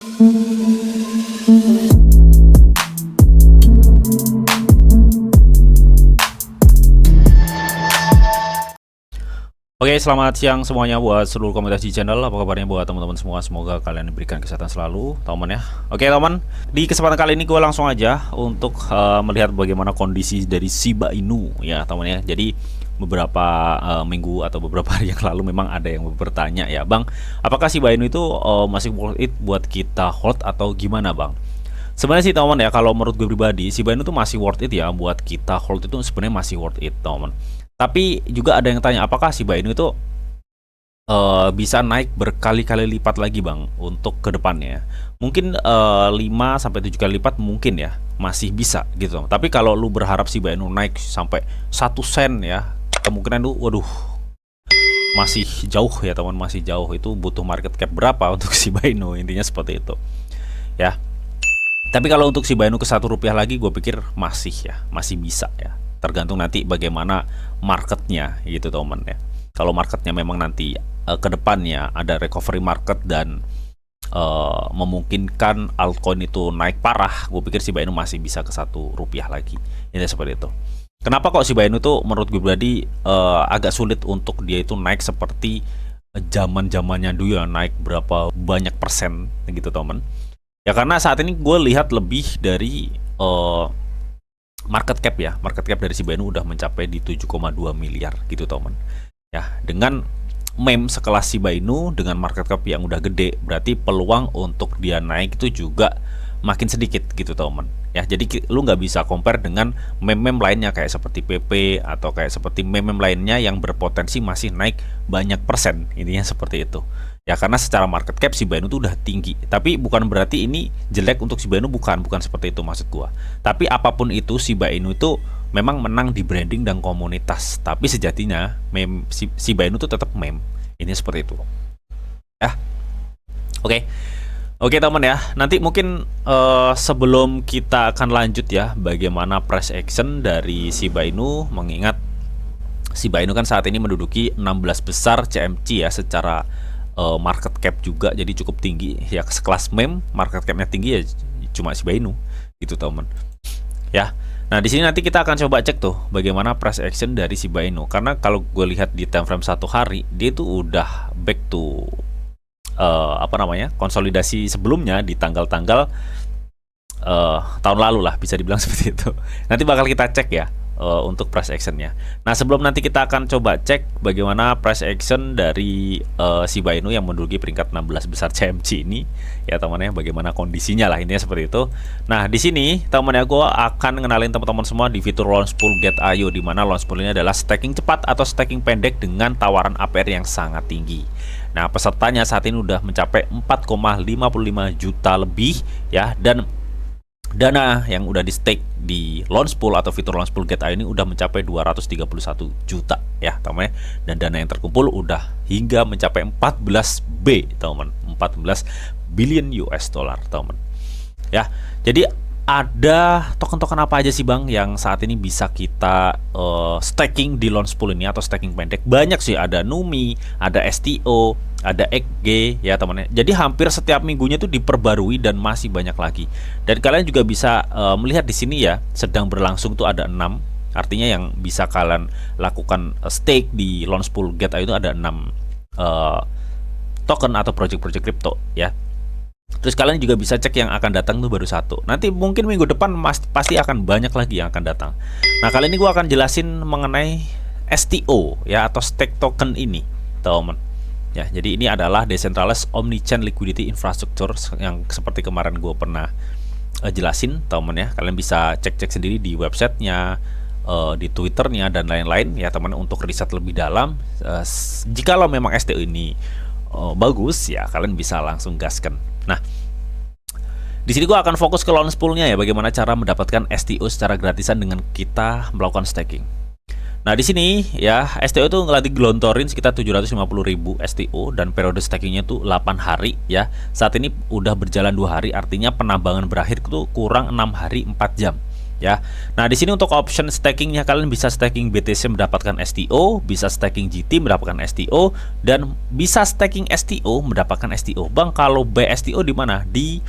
Oke, selamat siang semuanya buat seluruh komunitas di channel. Apa kabarnya buat teman-teman semua? Semoga kalian diberikan kesehatan selalu, teman ya. Oke, teman. Di kesempatan kali ini gue langsung aja untuk melihat bagaimana kondisi dari Shiba Inu ya, teman ya. Jadi beberapa minggu atau beberapa hari yang lalu memang ada yang bertanya ya, Bang, apakah Shiba Inu itu masih worth it buat kita hold atau gimana, Bang? Sebenarnya sih teman ya, kalau menurut gue pribadi Shiba Inu itu masih worth it ya buat kita hold, itu sebenarnya masih worth it, teman. Tapi juga ada yang tanya, apakah Shiba Inu itu bisa naik berkali-kali lipat lagi, Bang, untuk kedepannya? Mungkin 5-7 kali lipat mungkin ya, masih bisa gitu. Tapi kalau lu berharap Shiba Inu naik sampai 1 sen ya, kemungkinan lu, waduh, masih jauh ya teman, masih jauh. Itu butuh market cap berapa untuk Shiba Inu, intinya seperti itu ya. Tapi kalau untuk Shiba Inu ke Rp1 lagi, gue pikir masih ya, masih bisa ya. Tergantung nanti bagaimana marketnya gitu, teman ya. Kalau marketnya memang nanti ke depannya ada recovery market dan memungkinkan altcoin itu naik parah, gue pikir Shiba Inu masih bisa ke Rp1 lagi. Ini seperti itu. Kenapa kok Shiba Inu tuh menurut gue pribadi agak sulit untuk dia itu naik seperti zaman-zamannya dulu ya, naik berapa banyak persen gitu, teman. Ya karena saat ini gue lihat lebih dari market cap ya, market cap dari Shiba Inu udah mencapai di 7,2 miliar gitu, teman ya. Dengan meme sekelas Shiba Inu dengan market cap yang udah gede, berarti peluang untuk dia naik itu juga makin sedikit gitu, teman ya. Jadi lu nggak bisa compare dengan meme-meme lainnya kayak seperti PP atau kayak seperti meme-meme lainnya yang berpotensi masih naik banyak persen, intinya seperti itu ya. Karena secara market cap Shiba Inu tuh udah tinggi, tapi bukan berarti ini jelek untuk Shiba Inu, bukan seperti itu maksud gua. Tapi apapun itu, Shiba Inu itu memang menang di branding dan komunitas, tapi sejatinya meme Shiba Inu tuh tetap meme, ini seperti itu ya. Oke teman ya, nanti mungkin sebelum kita akan lanjut ya, bagaimana price action dari Shiba Inu, mengingat Shiba Inu kan saat ini menduduki 16 besar CMC ya, secara market cap juga jadi cukup tinggi ya. Sekelas meme market capnya tinggi ya cuma Shiba Inu gitu, teman ya. Nah di sini nanti kita akan coba cek tuh bagaimana price action dari Shiba Inu, karena kalau gue lihat di time frame 1 hari dia itu udah back to konsolidasi sebelumnya di tanggal-tanggal tahun lalu lah, bisa dibilang seperti itu. Nanti bakal kita cek ya untuk price actionnya. Nah sebelum nanti kita akan coba cek bagaimana price action dari Shiba Inu yang menduduki peringkat 16 besar CMC ini ya, teman-teman, bagaimana kondisinya lah, intinya seperti itu. Nah di sini teman-teman, gue akan ngenalin teman-teman semua di fitur launch pool get.io, di mana launch pool ini adalah staking cepat atau staking pendek dengan tawaran APR yang sangat tinggi. Nah pesertanya saat ini udah mencapai 4,55 juta lebih ya, dan dana yang udah di stake di launch pool atau fitur launch pool get.io ini udah mencapai 231 juta ya, teman ya. Dan dana yang terkumpul udah hingga mencapai 14 billion US dollar, teman ya. Jadi ada token-token apa aja sih, Bang, yang saat ini bisa kita staking di launch pool ini atau staking pendek? Banyak sih, ada Numi, ada STO, ada XG ya, teman-teman. Jadi hampir setiap minggunya itu diperbarui dan masih banyak lagi. Dan kalian juga bisa melihat di sini ya, sedang berlangsung tuh ada 6. Artinya yang bisa kalian lakukan stake di launch pool get.io itu ada 6 token atau project-project crypto ya. Terus kalian juga bisa cek yang akan datang tuh baru 1. Nanti mungkin minggu depan pasti akan banyak lagi yang akan datang. Nah kali ini gue akan jelasin mengenai STO ya, atau stake token ini, teman ya. Jadi ini adalah decentralized omnichain liquidity infrastructure yang seperti kemarin gue pernah jelasin, teman ya. Kalian bisa cek-cek sendiri di websitenya, di Twitternya dan lain-lain ya, teman, untuk riset lebih dalam. Jikalau memang STO ini bagus ya, kalian bisa langsung gaskan. Nah di sini gue akan fokus ke launch poolnya ya, bagaimana cara mendapatkan STO secara gratisan dengan kita melakukan staking. Nah di sini ya, STO itu lagi gelontorin sekitar 750.000 STO dan periode stakingnya tuh 8 hari ya. Saat ini udah berjalan 2 hari, artinya penambangan berakhir itu kurang 6 hari 4 jam ya. Nah, di sini untuk option stakingnya kalian bisa staking BTC mendapatkan STO, bisa staking GT mendapatkan STO, dan bisa staking STO mendapatkan STO. Bang, kalau BSTO di mana? Di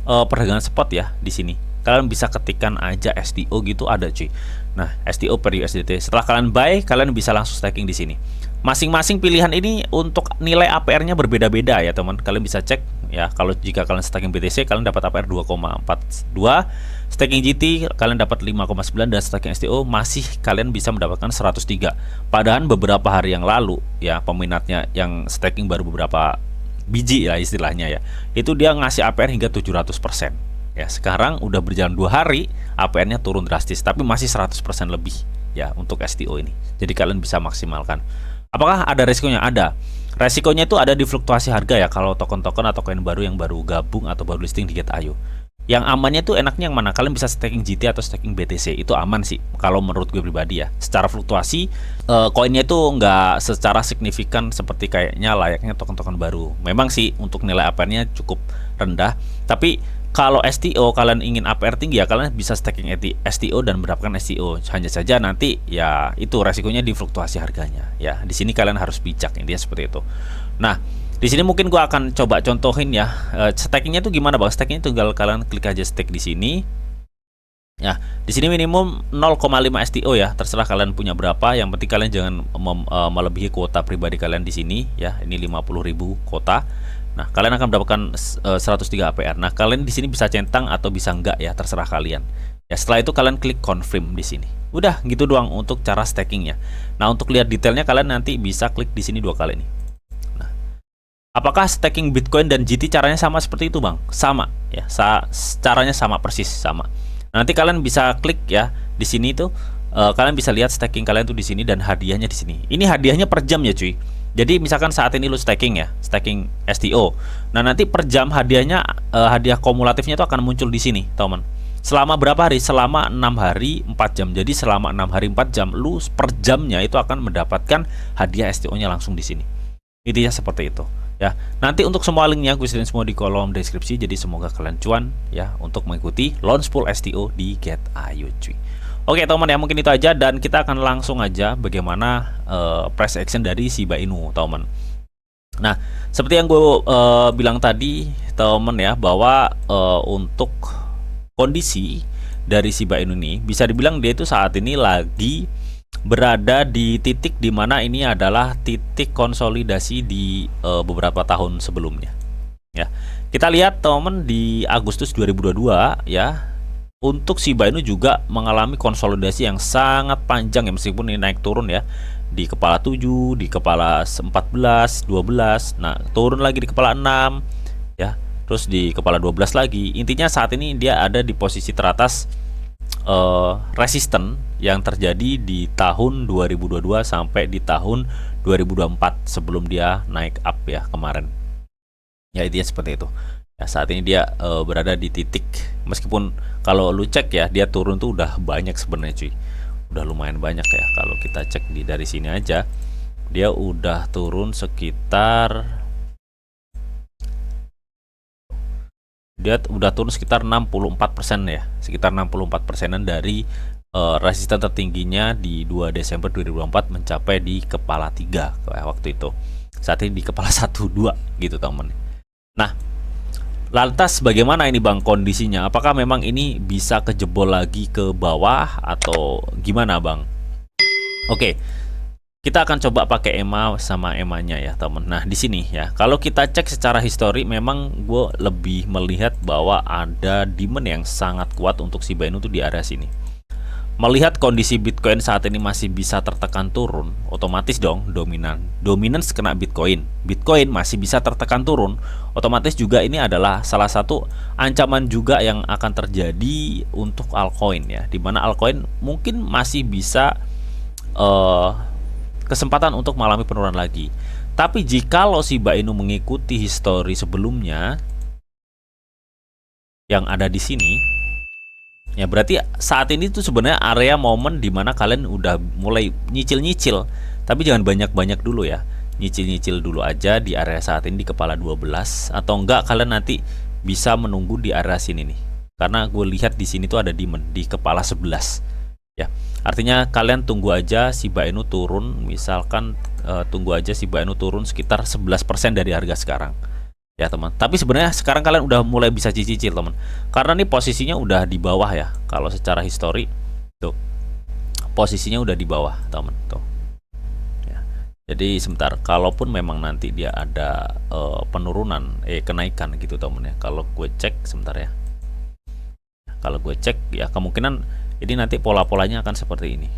perdagangan spot ya, di sini. Kalian bisa ketikkan aja STO gitu, ada cuy. Nah, STO per USDT. Setelah kalian buy, kalian bisa langsung staking di sini. Masing-masing pilihan ini untuk nilai APR-nya berbeda-beda ya, teman. Kalian bisa cek ya. Kalau jika kalian staking BTC, kalian dapat APR 2,42. Staking GT kalian dapat 5,9, dan staking STO masih kalian bisa mendapatkan 103. Padahal beberapa hari yang lalu ya, peminatnya yang staking baru beberapa biji ya istilahnya ya, itu dia ngasih APR hingga 700%. Ya, sekarang udah berjalan 2 hari, APR-nya turun drastis, tapi masih 100% lebih ya untuk STO ini. Jadi kalian bisa maksimalkan. Apakah ada resikonya? Ada. Resikonya itu ada di fluktuasi harga ya, kalau token-token atau koin baru yang baru gabung atau baru listing di Get.io. Yang amannya tuh enaknya yang mana? Kalian bisa staking GT atau staking BTC, itu aman sih kalau menurut gue pribadi ya. Secara fluktuasi koinnya itu nggak secara signifikan seperti kayaknya layaknya token-token baru. Memang sih untuk nilai APR-nya cukup rendah, tapi kalau STO kalian ingin APR tinggi ya, kalian bisa staking STO dan mendapatkan STO. Hanya saja nanti ya itu resikonya di fluktuasi harganya ya. Di sini kalian harus bijak, intinya seperti itu. Nah, di sini mungkin gua akan coba contohin ya. Stakingnya tuh gimana, Bang? Stakingnya tinggal kalian klik aja stake di sini. Ya, di sini minimum 0,5 STO ya. Terserah kalian punya berapa. Yang penting kalian jangan melebihi kuota pribadi kalian di sini ya. Ini 50.000 kuota. Nah, kalian akan mendapatkan 103 APR. Nah, kalian di sini bisa centang atau bisa enggak ya, terserah kalian. Ya, setelah itu kalian klik confirm di sini. Udah, gitu doang untuk cara stakingnya. Nah, untuk lihat detailnya kalian nanti bisa klik di sini 2 kali nih. Nah, apakah staking Bitcoin dan GT caranya sama seperti itu, Bang? Sama ya, caranya sama persis sama. Nah, nanti kalian bisa klik ya di sini tuh, kalian bisa lihat staking kalian tuh di sini dan hadiahnya di sini. Ini hadiahnya per jam ya, cuy. Jadi misalkan saat ini lu staking ya, staking STO. Nah, nanti per jam hadiahnya, hadiah kumulatifnya itu akan muncul di sini, teman. Selama berapa hari? Selama 6 hari 4 jam. Jadi selama 6 hari 4 jam, lu per jamnya itu akan mendapatkan hadiah STO-nya langsung di sini. Intinya seperti itu ya. Nanti untuk semua linknya gue sediain semua di kolom deskripsi. Jadi semoga kalian cuan ya untuk mengikuti launch pool STO di Get.io, cuy. Oke teman ya, mungkin itu aja, dan kita akan langsung aja bagaimana price action dari Shiba Inu, teman. Nah, seperti yang gue bilang tadi, teman ya, bahwa untuk kondisi dari Shiba Inu ini bisa dibilang dia itu saat ini lagi berada di titik dimana ini adalah titik konsolidasi di beberapa tahun sebelumnya. Ya, kita lihat teman di Agustus 2022 ya. Untuk Shiba Inu juga mengalami konsolidasi yang sangat panjang ya, meskipun ini naik turun ya. Di kepala 7, di kepala 14, 12, nah turun lagi di kepala 6 ya. Terus di kepala 12 lagi. Intinya saat ini dia ada di posisi teratas resisten yang terjadi di tahun 2022 sampai di tahun 2024 sebelum dia naik up ya kemarin. Ya, intinya seperti itu. Ya, saat ini dia berada di titik, meskipun kalau lu cek ya, dia turun tuh udah banyak sebenarnya, cuy. Udah lumayan banyak ya. Kalau kita cek dari sini aja, dia udah turun sekitar 64% ya. Sekitar 64%-an dari resisten tertingginya di 2 Desember 2024 mencapai di kepala 3 waktu itu. Saat ini di kepala 1-2 gitu, teman. Nah, lantas bagaimana ini, Bang, kondisinya? Apakah memang ini bisa kejebol lagi ke bawah atau gimana, Bang? Oke, kita akan coba pakai EMA sama EMA-nya ya, teman. Nah, di sini ya, kalau kita cek secara histori, memang gue lebih melihat bahwa ada demand yang sangat kuat untuk Shiba Inu tuh di area sini. Melihat kondisi Bitcoin saat ini masih bisa tertekan turun, otomatis dong dominance kena Bitcoin. Bitcoin masih bisa tertekan turun, otomatis juga ini adalah salah satu ancaman juga yang akan terjadi untuk altcoin ya, dimana altcoin mungkin masih bisa kesempatan untuk mengalami penurunan lagi. Tapi jikalau Shiba Inu mengikuti histori sebelumnya yang ada di sini, ya berarti saat ini tuh sebenarnya area momen dimana kalian udah mulai nyicil-nyicil. Tapi jangan banyak-banyak dulu ya. Nyicil-nyicil dulu aja di area saat ini di kepala 12. Atau enggak kalian nanti bisa menunggu di area sini nih, karena gue lihat di sini tuh ada demand di kepala 11 ya. Artinya kalian tunggu aja Shiba Inu turun, misalkan tunggu aja Shiba Inu turun sekitar 11% dari harga sekarang ya teman. Tapi sebenarnya sekarang kalian udah mulai bisa cicil teman, karena nih posisinya udah di bawah ya. Kalau secara histori tuh posisinya udah di bawah teman tuh ya. Jadi sebentar, kalaupun memang nanti dia ada penurunan kenaikan gitu teman ya, kalau gue cek sebentar ya, kalau gue cek ya kemungkinan ini nanti pola-polanya akan seperti ini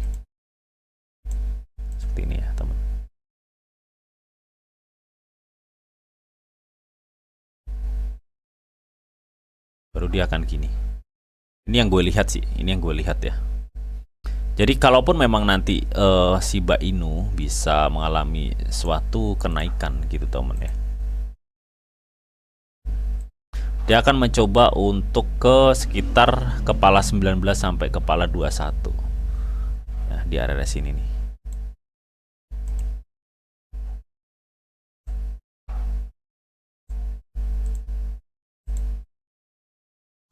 ya teman. Baru dia akan gini. Ini yang gue lihat sih, ini yang gue lihat ya. Jadi kalaupun memang nanti Shiba Inu bisa mengalami suatu kenaikan gitu teman ya, dia akan mencoba untuk ke sekitar kepala 19 sampai kepala 21 ya, di area sini nih.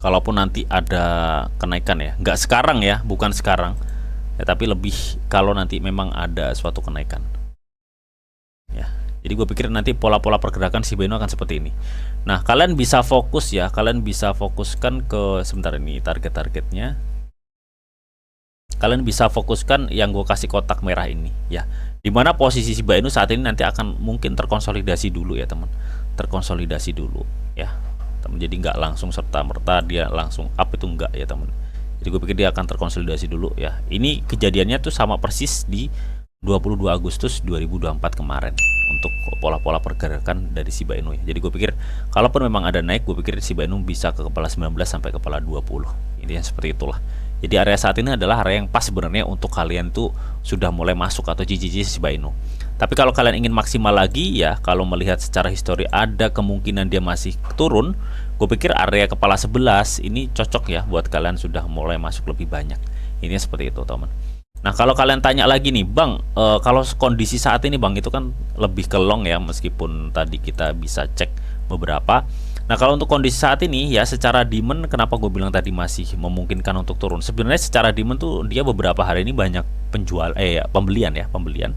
Kalaupun nanti ada kenaikan ya, nggak sekarang ya, bukan sekarang ya, tapi lebih kalau nanti memang ada suatu kenaikan ya. Jadi gue pikir nanti pola-pola pergerakan Shiba Inu akan seperti ini. Nah, kalian bisa fokus ya, kalian bisa fokuskan ke sebentar ini target-targetnya. Kalian bisa fokuskan yang gue kasih kotak merah ini ya, dimana posisi Shiba Inu saat ini nanti akan mungkin terkonsolidasi dulu ya teman, terkonsolidasi dulu ya teman. Jadi nggak langsung serta-merta dia langsung up, itu enggak ya teman. Jadi gue pikir dia akan terkonsolidasi dulu ya. Ini kejadiannya tuh sama persis di 22 Agustus 2024 kemarin untuk pola-pola pergerakan dari Shiba Inu ya. Jadi gue pikir kalaupun memang ada naik, gue pikir Shiba Inu bisa ke kepala 19 sampai kepala 20. Intinya seperti itulah. Jadi area saat ini adalah area yang pas sebenarnya untuk kalian tuh sudah mulai masuk atau cicil Shiba Inu. Tapi kalau kalian ingin maksimal lagi ya, kalau melihat secara histori ada kemungkinan dia masih turun, gue pikir area kepala 11 ini cocok ya buat kalian sudah mulai masuk lebih banyak. Ini seperti itu teman. Nah, kalau kalian tanya lagi nih Bang, kalau kondisi saat ini Bang itu kan lebih ke long ya, meskipun tadi kita bisa cek beberapa. Nah, kalau untuk kondisi saat ini ya, secara demand, kenapa gue bilang tadi masih memungkinkan untuk turun? Sebenarnya secara demand tuh dia beberapa hari ini banyak pembelian ya, pembelian.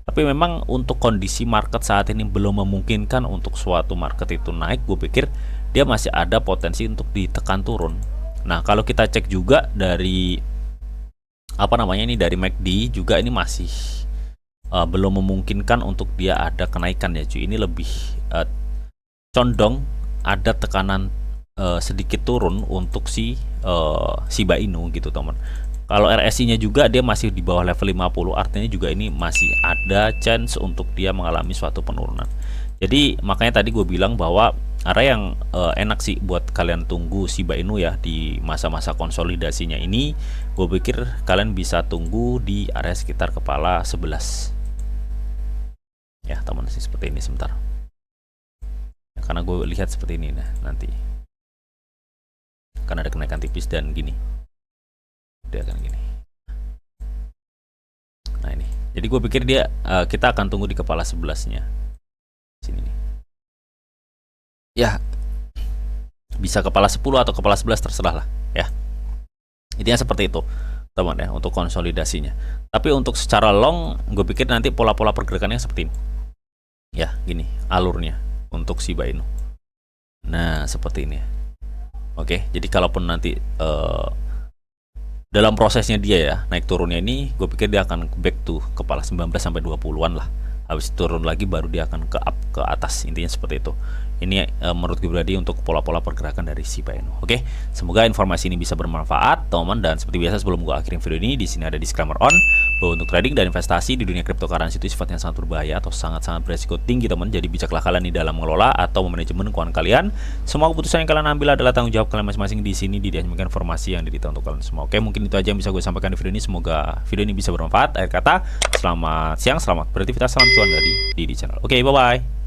Tapi memang untuk kondisi market saat ini belum memungkinkan untuk suatu market itu naik. Gue pikir dia masih ada potensi untuk ditekan turun. Nah, kalau kita cek juga dari dari MACD juga ini masih belum memungkinkan untuk dia ada kenaikan ya cuy. Ini lebih condong ada tekanan sedikit turun untuk si Shiba Inu gitu teman. Kalau RSI-nya juga dia masih di bawah level 50, artinya juga ini masih ada chance untuk dia mengalami suatu penurunan. Jadi makanya tadi gue bilang bahwa area yang enak sih buat kalian tunggu Shiba Inu ya di masa-masa konsolidasinya ini. Gue pikir kalian bisa tunggu di area sekitar kepala 11 ya teman, sih seperti ini sebentar ya, karena gue lihat seperti ini. Nah, nanti karena ada kenaikan tipis dan gini dia akan gini. Nah ini, jadi gue pikir dia kita akan tunggu di kepala 11-nya sini nih ya, bisa kepala 10 atau kepala 11 terserah lah ya. Intinya seperti itu teman ya untuk konsolidasinya. Tapi untuk secara long, gue pikir nanti pola-pola pergerakannya seperti ini ya, gini alurnya untuk Shiba Inu. Nah seperti ini ya. Oke, jadi kalaupun nanti dalam prosesnya dia ya naik turunnya ini, gue pikir dia akan back to kepala 19 sampai 20-an lah. Habis turun lagi baru dia akan ke up ke atas. Intinya seperti itu. Ini menurut gue pribadi untuk pola-pola pergerakan dari Shiba Inu. Oke, semoga informasi ini bisa bermanfaat, teman. Dan seperti biasa sebelum gue akhirin video ini, di sini ada disclaimer on bahwa untuk trading dan investasi di dunia cryptocurrency itu sifatnya sangat berbahaya atau sangat-sangat beresiko tinggi, teman. Jadi bijaklah kalian di dalam mengelola atau memanajemen keuangan kalian. Semua keputusan yang kalian ambil adalah tanggung jawab kalian masing-masing. Di sini dijanjikan informasi yang didita untuk kalian semua. Oke, mungkin itu aja yang bisa gue sampaikan di video ini. Semoga video ini bisa bermanfaat. Akhir kata, selamat siang, selamat beraktivitas, salam cuan dari Didi Channel. Oke, bye-bye.